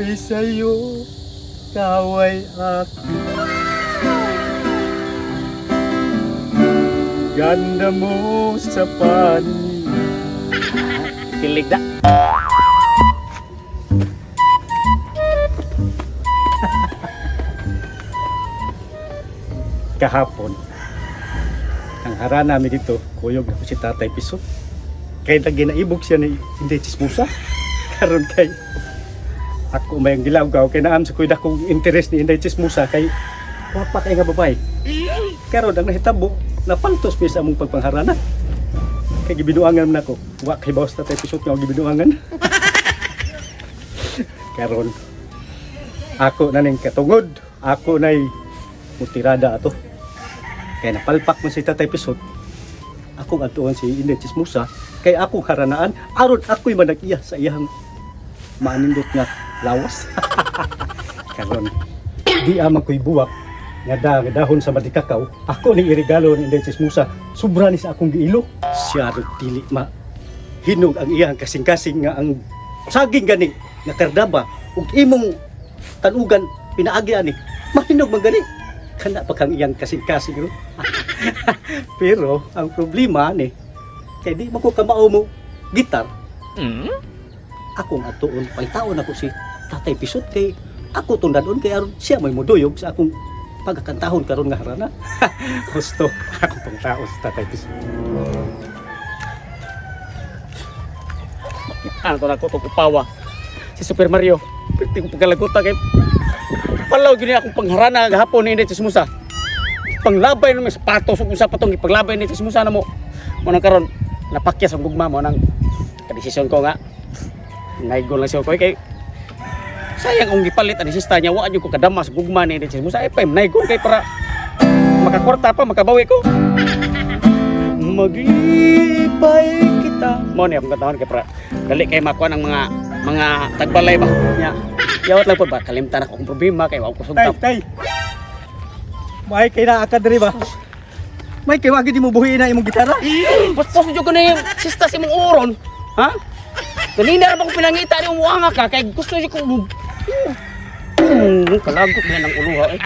ako'y sa'yo, kaway ako. Ganda mo sa panig. Kilig na. Kahapon, ang harana namin dito, kuyog na ko si Tatay Pisot. Kaya lagi naibog siya ni hindi chismosa. Karon kay ako may ang gilawgaw kay naam sa kuya kong interest ni Inday Chismosa kay wapat ay nga babae. Karon ang nahitabo napaltos pa sa among pagpangharana. Kay gibinuangan man ako. Wa kay bawas Tatay Pisot nga gibinuangan. Karon ako na ning katungod, ako nay mutirada ato. Kaya napalpak man si Tatay Pisot. Akong atuan si Inday Chismosa kay akong haranaan aron ako'y manag-iya sa iyang maanindot nga lawas. Karon di amang ko'y buwak nga dahon sa madikakaw ako ning iregalo ni Inday Chismosa sobra ni sa akong giilo. Siya ro dili ma hinog ang iyang kasing-kasing nga ang saging gani nga kardaba ug imong tanugan pinaagi ani mahinog man gani kana pa kang iyang kasing-kasing ro. Pero ang problema ni kay di mo ko kamao mo gitar. Akong atuon pangitaon ako si Tatay Pisot kay ako tundadon kay aron siya may muduyog sa akong pagkakantahon karon nga harana. Gusto ako pangitaon si Tatay Pisot. Ano to nako to upawa si Super Mario. Pwede ko pagkalagutan kay palaw gini akong pangharana gahapon ni Inday Chismosa. Panglabay na may sapatos kung sa patong ipaglabay ni Chismosa na mo. Mo nang karon napakyas ang gugma mo nang kadesisyon ko nga. Naigol lang siya ko kay sayang ang gipalit ang sista niya wa jud ko kadama sa gugma ni Inday Chismosa. Ay pa naigol kay para makakwarta pa makabawi ko. Maglibay kita. Mo ni akong katawhan kay para dali kay makuha ng mga tagbalay ba niya. Yawat lang po ba kalimtan ako ang problema kay wa ko sugtap. Tay. May kay naa ka diri ba? May kay wagi di mo buhiin na imong gitara? Pastos jud ko na yung sista si mong uron. Ha? Kanina ra ba ko pinangita ni umuanga ka kay gusto jud ko kalagot na ng uluha eh.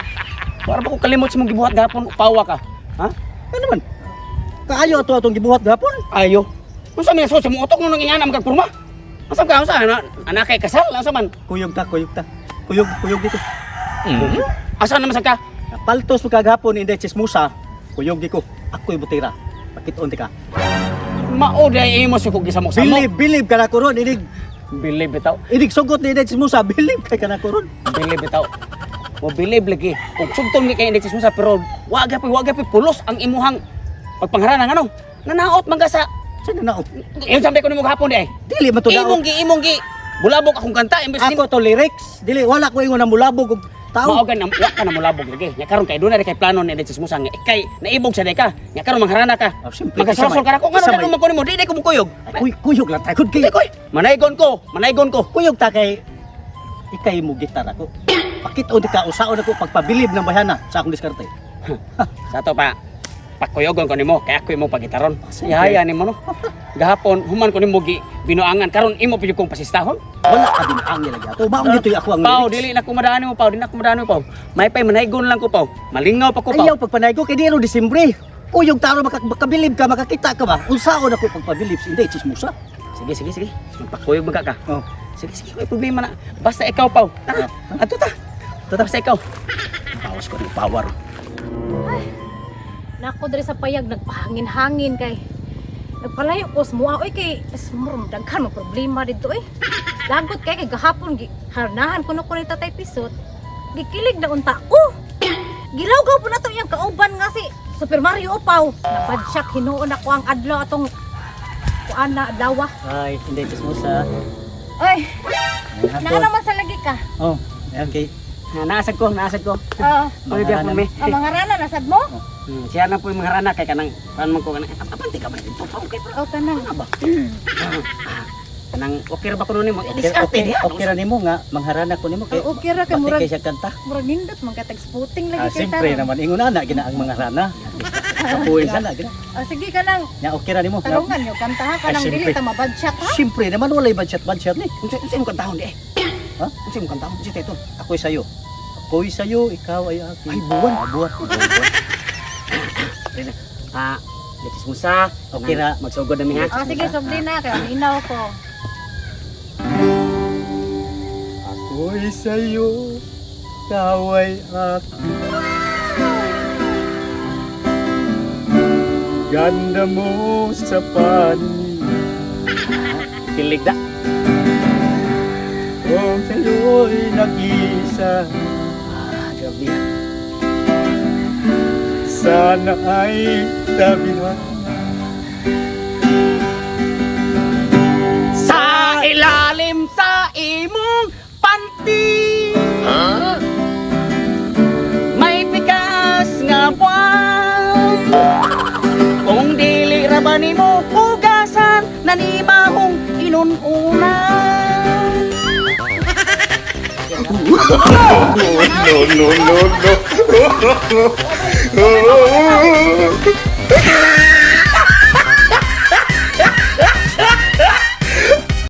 Para ba ko kalimot si mong gibuhat gahapon upawa ka? Ha? Ano naman? Kaayo ato atong gibuhat gahapon? Ayo. Unsa man so sa mong utok mo nang ingana magkag porma? Asa ka unsa anak kay kasal asa man? Kuyog ta. Kuyog dito. Asa naman sa ka? Paltos mo kagahapon ni Inday Chismosa. Kuyog di ko. Ako'y butira. Pakit-on ti ka. Mao day imo si kog gisamok-samok. Bilib ka na ko ron. Believe bitaw. Inig sugot ni Inday Chismosa. Bilib kay ka na ko ron. Believe bitaw. Mo believe lagi. Kung sugton ni kay Inday Chismosa pero wag pa pulos ang imuhang pagpangharana ano. Nanaot man ka sa Saan na naot? yung sabi ko nimo gahapon di ay. Dili man to daot. Imong gi bulabog akong kanta imbes Ako to lyrics. Dili wala ko ingon na mulabog og tao. maogan na wa ka na mulabog lagi. Nya karon kay dunay kay plano ni Inday Chismosa nga kay naibog sa day ka. Nya karon mangharana ka. Oh, siyempre, Magasosol ka na ko isa ngano may- man ko nimo di ko mukuyog. Kuyog lang tayo. Di koy. Manaygon ko. Kuyog ta kay ikay mo gitar ako. Pakit-on ti ka usaon ako pagpabilib ng bayana sa akong diskarte. Sa to pa pakuyogon ko nimo kay ako imo pagitaron. Sige. Yaya nimo no. Gahapon human ko nimo gi binuangan karon imo pud kong pasistahon. Wala ka din angel lagi ato. Maong dito ako ang Pau lyrics. dili na ko madani mo pau, di na ko madani mo pau. May pay manaygon lang ko pau. Malingaw pa ko pau. Ayaw pagpanaygo kay diro Disyembre. Kuyog taro makabilib ka makakita ka ba? Unsaon ako pagpabilib si Inday Chismosa? Sige. Magpakuyog magka ka. Oh. Sige, may problema na. Basta ikaw pau. Tara. Ato ta. Basta ikaw. Bawas ko ng power. Nako diri sa payag nagpahangin-hangin kay nagpalayo ko sumuha oy kay sumurom daghan mo problema dito eh. Lagot kay gahapon harnahan kuno ko ni Tatay Pisot. Gikilig na unta ko. Gilawgaw po na to yung kauban nga si Super Mario Opaw. Napadsak hinuon ako ang adlaw atong kuana adlaw. Ay, Inday Chismosa. Oy, naa naman sa lagi ka. Oh, okay. Naasag ko. Oo. Oy di ako me. Ang mga rana nasad mo? Siya na po yung mga rana kay kanang paano man ko kanang apanti ka man dito pau kay O tanang. ba. Kanang okay ra ba kuno nimo? Diskarte diha. Okay ra nimo nga mangharana ko nimo kay. Okay ra kay Pati murag kay siya kanta. murag nindot man katag spooting lagi kay Siyempre taron. naman ingon ana gina ang mga rana. Kapuin sana gina. Sige ka nang Nya okay ra nimo. tarungan yo kantaha ka nang Ay, dili siyempre. ta mabadshot ha. Siyempre naman walay budget ni. Unsa mo kantahon di eh? Ha? Unsa mo kanta mo si Teton? Ako'y sayo. Ako'y sayo, ikaw ay akin. Ay, buwan. Buwan. Ah, Letis Musa, okay ra magsugod nami ha. Ah, sige, sugdi na kay minaw ko. Ako'y sayo, ikaw ay akin. Ganda mo sa panig. Kilig da. Kung sa'yo'y nag-isa, Grabe ha. sana ay tabihan. Sa ilalim sa imong panty. May pikas nga buwan. Kung dili ra ba nimo hugasan nanimahong inununan. No.